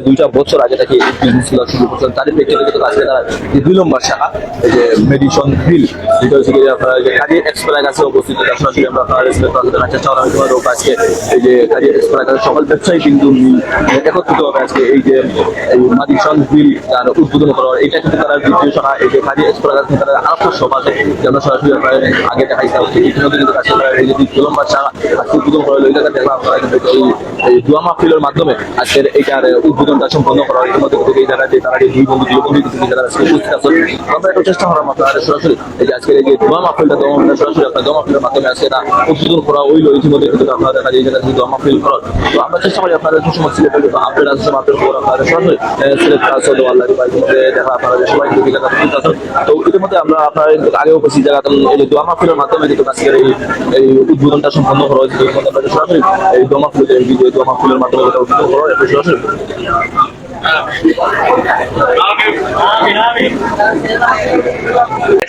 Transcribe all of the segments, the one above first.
2টা বছর আগে থেকে এই বিজনেস শুরু করছেন। তাদের প্রেক্ষিতে কিন্তু আজকে তারা যে 2 নম্বর শাখা এই যে মেডিসন হিল, যেটা হচ্ছে আপনারা যে কাজী এক্সপ্রেস কাছে অবস্থিত, সরাসরি আমরা আপনার চেষ্টা করা হয়েছে রোগ আজকে এই যে কাজী এক্সপ্রেস কাছে সকল ব্যবসায়ী কিন্তু একত্রিত হবে আজকে এই যে মেডিসন হিল তার উদ্বোধন করা। এটা কিন্তু তারা দ্বিতীয় শাখা এই যে কাজী এক্সপ্রেস কাছে তারা আরেকটা সভা আছে যে আমরা সরাসরি আপনার আগে দেখাইছিলাম। ইতিমধ্যে কিন্তু আজকে তারা এই যে 2 নম্বর শাখা আজকে উদ্বোধন করা হলো। এটা দেখলাম আপনারা কিন্তু এই দোয়া মাহফিলের মাধ্যমে আজকের এইটার উদ্বোধনটা সম্পন্ন করা হয়। ইতিমধ্যে কিন্তু এই জায়গায় তারা যে 2 বন্ধু যারা আজকে উপস্থিত আছেন, আমরা একটু চেষ্টা করার মাত্র সরাসরি এই যে আজকের এই যে দোয়া মাহফিলটা আমরা সরাসরি আপনার দোয়া মাহফিলের মাধ্যমে আজকে এটা উদ্বোধন করা হইলো। ইতিমধ্যে কিন্তু আপনারা দেখা যায় এই জায়গায় দোয়া মাহফিল করার। তো আমরা চেষ্টা করি আপনারা যে সময় সিলেক্ট করবো আপনারা আসলে মাত্র খবর আপনারা সরাসরি সিলেক্ট করা চলবে আল্লাহ ইতিমধ্যে দেখা আপনারা যে সবাই কিন্তু জায়গা উপস্থিত আছেন। তো ইতিমধ্যে আমরা আপনারা আগে উপস্থিত জায়গাতে এই যে দোয়া মাহফিলের মাধ্যমে কিন্তু আজকের এই উদ্বোধনটা সম্পন্ন করা হয়েছে। আমরা সরাসরি এই দোয়া মাহফিলের ভিডিও দোয়া মাহফিলের মাধ্যমে এটা উদ্বোধন করা হয় সরাসরি।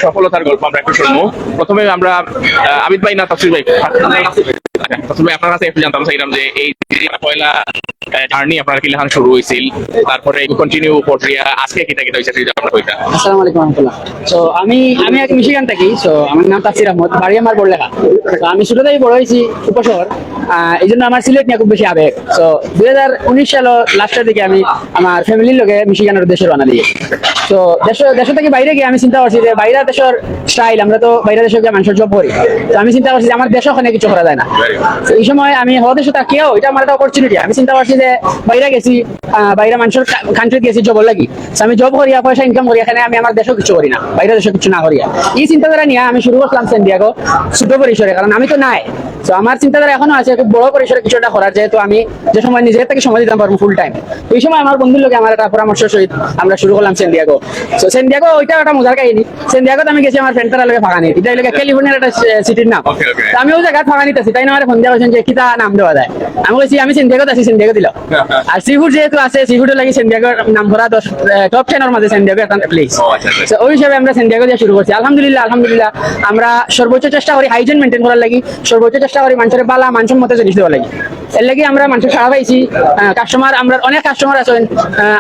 সফলতার গল্প আমরা একটু শুনবো। প্রথমে আমরা আবিদ ভাই না তাফসির ভাই, তাফসির ভাই আপনার কাছে একটু জানতাম চাইলাম যে এই পয়লা জার্নি আপনার কি লেখান শুরু হয়েছিল, তারপরে কন্টিনিউ প্রক্রিয়া আজকে কিটা কিটা হয়েছে সেটা আপনার কইতা। আসসালামু আলাইকুম রাহমাতুল্লাহ। সো আমি এক মিশিগান থাকি। সো আমার নাম তাফসির আহমদ, বাড়ি আমার বড়লেখা। তো আমি ছোট থেকে বড় হয়েছি উপশহর, এই জন্য আমার সিলেট নিয়ে খুব বেশি আবেগ। সো 2019 সাল লাস্টের দিকে আমি আমার ফ্যামিলির লোকে মিশিগানের উদ্দেশ্যে রওনা দিই। তো দেশ থেকে বাইরে গিয়ে আমি চিন্তা করছি যে বাইরে দেশের স্টাইল, আমরা তো বাইরে দেশে গিয়ে মানুষের জব করি। তো আমি চিন্তা করছি যে আমার দেশ ওখানে কিছু করা যায় না। এই সময় আমি হওয়া দেশে থাকিও এটা আমার একটা অপরচুনিটি। আমি চিন্তা করছি যে বাইরে গেছি, বাইরে মানুষের কান্ট্রি গেছি জব লাগি, আমি জব করিয়া পয়সা ইনকাম করি, এখানে আমি আমার দেশেও কিছু করি না, বাইরে দেশে কিছু না করিয়া। এই চিন্তাধারা নিয়ে আমি শুরু করলাম সেন দিয়াগো ছোট পরিসরে, কারণ আমি তো নাই। তো আমার চিন্তাধারা এখনো আছে খুব বড় পরিসরে কিছু একটা করার, যেহেতু আমি যে সময় নিজের থেকে সময় দিতাম পারবো ফুল টাইম। এই সময় আমার বন্ধুর লোকে আমার একটা পরামর্শ সহিত আমরা শুরু করলাম সেন দিয়াগো। তো সেন দিয়াগো ওইটা একটা মজার কাহিনী। সেন দিয়াগোতে আমি গেছি আমার ফ্রেন্ডটার লোকে ফাঁকা নিতে, এটা লোকে ক্যালিফোর্নিয়ার একটা সিটির নাম। তো আমি ওই জায়গায় ফাঁকা নিতেছি, তাই না আমার ফোন দেওয়া যে কিতা নাম দেওয়া যায়। আমি বলছি আমি সেন দিয়াগোতে আছি, সেন দিয়াগো দিল। আর সিফুড যেহেতু আছে, সিফুডের লাগি সেন দিয়াগোর নাম করা টপ 10 এর মধ্যে সেন দিয়াগো একটা প্লেস। তো ওই হিসাবে আমরা সেন দিয়াগো দিয়ে শুরু করছি। আলহামদুলিল্লাহ আমরা সর্বোচ্চ চেষ্টা করি হাইজিন মেনটেন করার লাগি, সর্বোচ্চ চেষ্টা করি মানুষের বালা মানুষের মতো জিনিস দেওয়ার লাগি। এর লাগি আমরা মানুষের সাড়া পাইছি। কাস্টমার আমরা অনেক কাস্টমার আছেন,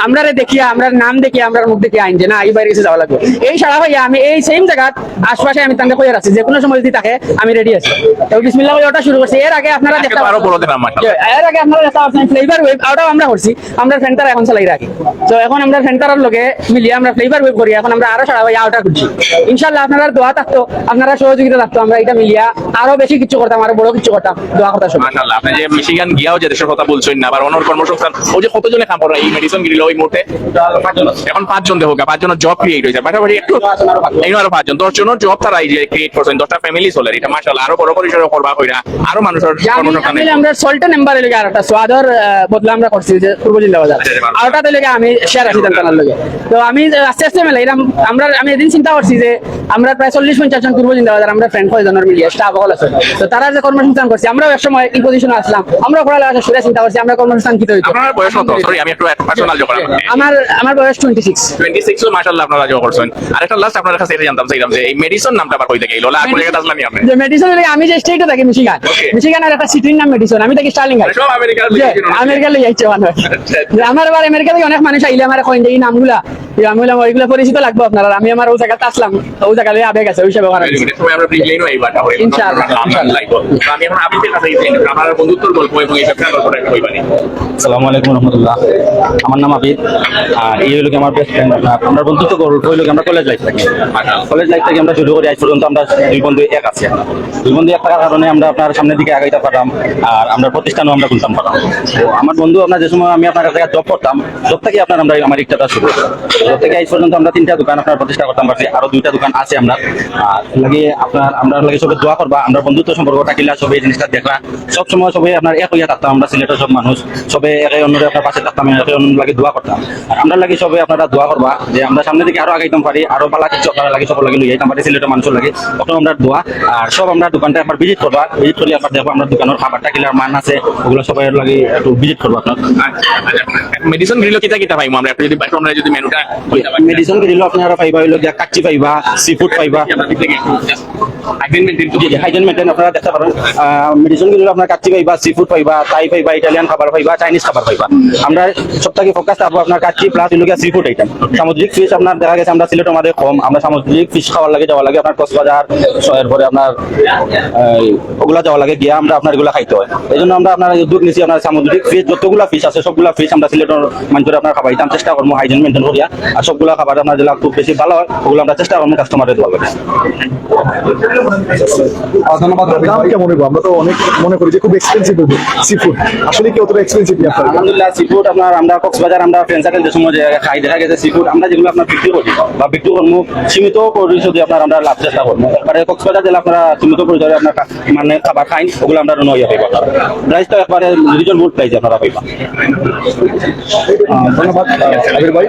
আমরা দেখিয়া আমরা নাম দেখিয়া আমরা মুখ দেখিয়া আইন যে না এই বাইরে গেছে যাওয়া লাগবে। এই সাড়া পাইয়া আমি এই সেম জায়গা আশপাশে আমি তাকে কইয়া আছি যে কোনো সময় যদি থাকে আমি রেডি আছি। তো বিসমিল্লাহ বলে ওটা শুরু করছি। এর আগে আপনারা দেখতে পাচ্ছেন ফ্লেভার ওয়েব, ওটাও আমরা করছি। আমরা ফেন্টার এখন চালাই রাখি। তো এখন আমরা ফেন্টারের লগে মিলিয়ে আমরা ফ্লেভার ওয়েব করি। এখন আমরা আরো সাড়া পাইয়া ওটা করছি। ইনশাআল্লাহ আপনারা দোয়া থাকতো, আপনারা সহযোগিতা থাকতো, আমরা এটা মিলিয়া আরো বেশি কিছু করতাম, আরো বড় কিছু করতাম। দোয়া করতাম সবাই। মাশাআল্লাহ। আপনি যে মিশিগান গিয়াও যে দেশের কথা বলছেন না, আবার অন্য কর্মসংস্থান ওই যে কতজনে কাম করে এই মেডিসিন গিরিল ওই মুহূর্তে এখন 5 জন দেখো, 5 জনের জব ক্রিয়েট হয়েছে। পাশাপাশি একটু আরো 5 জন 10 জনের জব তারা এই যে ক্রিয়েট করছেন, 10টা ফ্যামিলি চলে। এটা মাশাআল্লাহ আরো বড় পরিসরে করবা কইরা আরো মানুষের কর্মসংস্থান। আমরা সল্টন নাম্বার এর আর একটা সোয়াদর বদলা আমরা করছি যে পূর্ব জিল্লা বাজার, আর ওটাতে লাগে আমি শেয়ার আছি তার লগে। তো আমি আস্তে আস্তে মেলে এরকম আমি এদিন চিন্তা করছি যে আমরা প্রায় 40-50 জন পূর্ব জিল্লা বাজার আমরা ফ্রেন্ড কয়জনের মিলিয়ে স্টাফ হল আছে। তো তারা যে কর্মসংস্থান করছি, আমরাও এক সময় এই পজিশনে আসলাম, আমরা পড়ালেখা শুরু চিন্তা করছি আমরা কর্মসংস্থান কি হইতো। আপনার বয়স কত? সরি আমি একটু পার্সোনাল যোগ করাম। আমার বয়স 26 ও মাশাআল্লাহ আপনারা যোগ করছেন। আরেকটা লাস্ট আপনার কাছে এটা জানতাম চাইলাম যে এই মেডিসিন নামটা আবার কই থেকে এলো? লা কোন জায়গা আসলাম আপনি? যে মেডিসিন আমি যে স্টেটে থাকি মিশিগানের একটা সিটির নাম মেডিসিন, আমি থাকি স্টার্লিং হাইটস। সব আমেরিকা লই যাইছে মানুষ। আমার আবার আমেরিকা থেকে অনেক মানুষ আইলে আমার কইন এই নামগুলা আমি বললাম ওইগুলো পরিচিত লাগবে আপনারা। আমি আমার ওই জায়গাতে আসলাম, ওই জায়গায় আবেগ আছে ওই হিসাবে আমরা ব্রিকলেনও এই বাটা হই ইনশাআল্লাহ। আমি এখন আবিদের কাছে আমার বন্ধুত্বর গল্প এবং এই সবটা গল্পটা কইবানি। আসসালামু আলাইকুম রহমতুল্লাহ। আমার নাম আবিদ, এই হলো আমার বেস্ট ফ্রেন্ড। আমরা বন্ধুত্ব হইল আমরা কলেজ লাইফ থাকি। কলেজ লাইফ থেকে আমরা শুরু করি আজ পর্যন্ত আমরা 2 বন্ধু এক আছি। 2 বন্ধু এক থাকার কারণে আমরা আপনার সামনের দিকে আগাইতে পারলাম, আর আমরা প্রতিষ্ঠানও আমরা খুলতাম পারলাম। তো আমার বন্ধু আপনার যে সময় আমি আপনার কাছে জব করতাম, জব থেকে আপনার আমরা আমার ইচ্ছাটা শুরু করতাম। জব থেকে আজ পর্যন্ত আমরা 3টা দোকান আপনার প্রতিষ্ঠা করতাম পারছি, আরো 2টা দোকান আছে আমরা। আর লাগে আপনার আমরা লাগে সবাই দোয়া করবা, আমরা বন্ধুত্ব সম্পর্ক থাকিলা সবাই জিনিসটা দেখলা সবসময় সবাই আপনার এক হইয়া থাকতাম। আমরা সিলেটের সব মানুষ সবাই একে অন্যরে আপনার পাশে থাকতাম, একে অন্য লাগে দোয়া করতাম। আর আমরা লাগে সবাই আপনারা দোয়া করবা যে আমরা সামনে দিকে আরো আগাইতাম পারি, আরো পালা কিছু আপনারা লাগে সব লাগে লই যাইতাম পারি সিলেটের মানুষের লাগে। তখন আমরা দোয়া আর সব আমরা দোকানটা একবার ভিজিট করবা, ভিজিট করলে আপনার দেখবো আমরা দোকানের খাবারটা কিলার মান আছে ওগুলো সবাই লাগে একটু ভিজিট করবো আপনার। মেডিসিন গিরিল কিতা কিতা ভাই আমরা যদি মেনুটা মেডিসিন কিনিলে আপনারা পাইবা হইলো গিয়া কাচ্চি পাইবা সি ফুড পাইবা হাইজেন মেনটেন আপনারা দেখতে পারেন মেডিসিন কিনিলে আপনার কাচ্চি পাইবা সি ফুড পাইবা তাই পাইবা ইটালিয়ান খাবার পাইবা চাইনিজ খাবার পাইবা আমরা সবথেকে ফোকাস থাকবো আপনার কাচ্চি প্লাস হইলো গিয়া সি ফুড আইটেম সামুদ্রিক ফিশ আপনার দেখা গেছে আমরা সিলেট আমাদের কম আমরা সামুদ্রিক ফিশ খাওয়ার লাগে যাওয়া লাগে আপনার কক্সবাজার এরপরে আপনার ওগুলা যাওয়া লাগে গিয়া আমরা আপনার এগুলা খাইতে হয় এই জন্য আমরা আপনার উদ্যোগ নিচ্ছি আপনার সামুদ্রিক ফিশ যতগুলা ফিশ আছে সবগুলা ফিশ আমরা সিলেটের মানুষের আপনার খাবাইতাম চেষ্টা করবো হাইজেন মেনটেন করিয়া আর সবগুলা খাবার আপনার যেগুলো খুব বেশি ভালো হয় ওগুলো আমরা চেষ্টা করবো কাস্টমারের দেওয়া লাগে ধন্যবাদ। দাম কেমন হইব? আমরা তো অনেক মনে করি যে খুব এক্সপেন্সিভ হইব সি ফুড, আসলে কি অতটা এক্সপেন্সিভ না আপনার? আলহামদুলিল্লাহ সি ফুড আপনার আমরা কক্সবাজার আমরা ফ্রেন্ড সার্কেল যে সময় জায়গায় খাই দেখা গেছে সি ফুড আমরা যেগুলো আপনার বিক্রি করি বা বিক্রি করবো সীমিত পরিসরে আপনার আমরা লাভ চেষ্টা করবো একবারে কক্সবাজার জেলা আপনারা সীমিত পরিসরে আপনার মানে খাবার খাইন ওগুলো আমরা নইয়া পাইবা প্রাইস তো একবারে রিজনেবল প্রাইস আপনারা পাইবা। ধন্যবাদ আবির ভাই।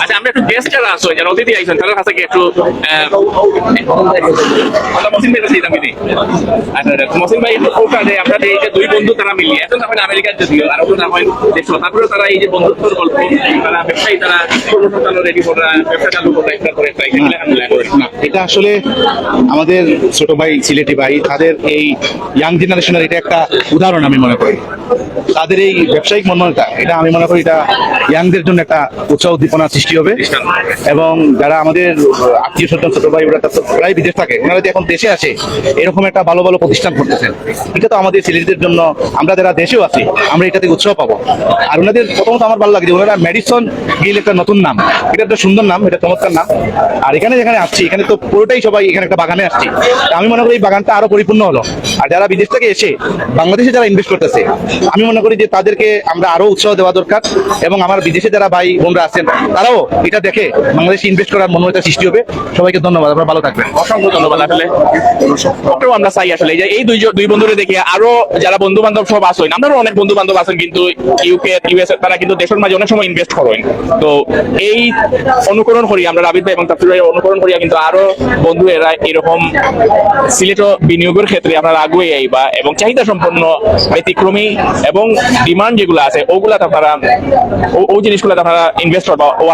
আচ্ছা আমরা একটু গেস্ট যারা আসো যারা অতিথি আইছেন তাদের কাছে কি একটু মসিন ভাই কাছে দিতাম দিদি। আচ্ছা মসিন ভাই ওটা যে আপনাদের এই যে দুই বন্ধু তারা মিলিয়ে এখন তারপরে আমেরিকার যদিও আর ওটা নাম হয় দেশ তারপরে তারা এই যে বন্ধুত্বর গল্প তারা ব্যবসায়ী তারা কর্মসংস্থান রেডি করা ব্যবসা চালু করা একটা করে একটা না, এটা আসলে আমাদের ছোট ভাই সিলেটি ভাই তাদের এই ইয়াং জেনারেশনের এটা একটা উদাহরণ আমি মনে করি তাদের এই ব্যবসায়িক মনোভাবটা এটা আমি মনে করি এটা ইয়াংদের জন্য একটা উৎসাহ উদ্দীপনার সৃষ্টি হবে এবং যারা আমাদের আত্মীয় স্বজন ছোট ভাই ওরা তো প্রায় বিদেশ থাকে ওনারা যদি এখন দেশে আসে এরকম একটা ভালো ভালো প্রতিষ্ঠান করতেছেন এটা তো আমাদের ছেলেদের জন্য আমরা যারা দেশেও আছি আমরা এটাতে উৎসাহ পাবো আর ওনাদের প্রথমত আমার ভালো লাগে যে ওনারা মেডিসন গিল একটা নতুন নাম এটা একটা সুন্দর নাম এটা চমৎকার নাম আর এখানে যেখানে আসছি এখানে তো পুরোটাই সবাই এখানে একটা বাগানে আসছি আমি মনে করি এই বাগানটা আরো পরিপূর্ণ হলো আর যারা বিদেশ থেকে এসে বাংলাদেশে যারা ইনভেস্ট করতেছে আমি মনে করি যে তাদেরকে আমরা আরো উৎসাহ দেওয়া দরকার এবং আমার বিদেশে যারা ভাই বোনরা আছেন তারাও এটা দেখে বাংলাদেশে ইনভেস্ট করার মনোভাবটা সৃষ্টি হবে। সবাইকে ধন্যবাদ, আপনারা ভালো থাকবেন। অসংখ্য ধন্যবাদ। আসলে ওটাও আমরা চাই আসলে যে এই দুই বন্ধুরে দেখে আরো যারা বন্ধু বান্ধব সব আসেন আমারও অনেক বন্ধু বান্ধব আছেন কিন্তু ইউকে ইউএস তারা কিন্তু দেশের মাঝে অনেক সময় ইনভেস্ট করেন তো এই অনুকরণ করি আমরা রাবিদ ভাই এবং তাফসির ভাই অনুকরণ করিয়া কিন্তু আরো বন্ধু এরা এরকম সিলেট বিনিয়োগের ক্ষেত্রে আপনারা আগুয়ে আইবা এবং চাহিদা সম্পন্ন ব্যতিক্রমী এবং ডিমান্ড যেগুলো আছে ওগুলা আপনারা ও জিনিসগুলো আপনারা ইনভেস্ট করবা ও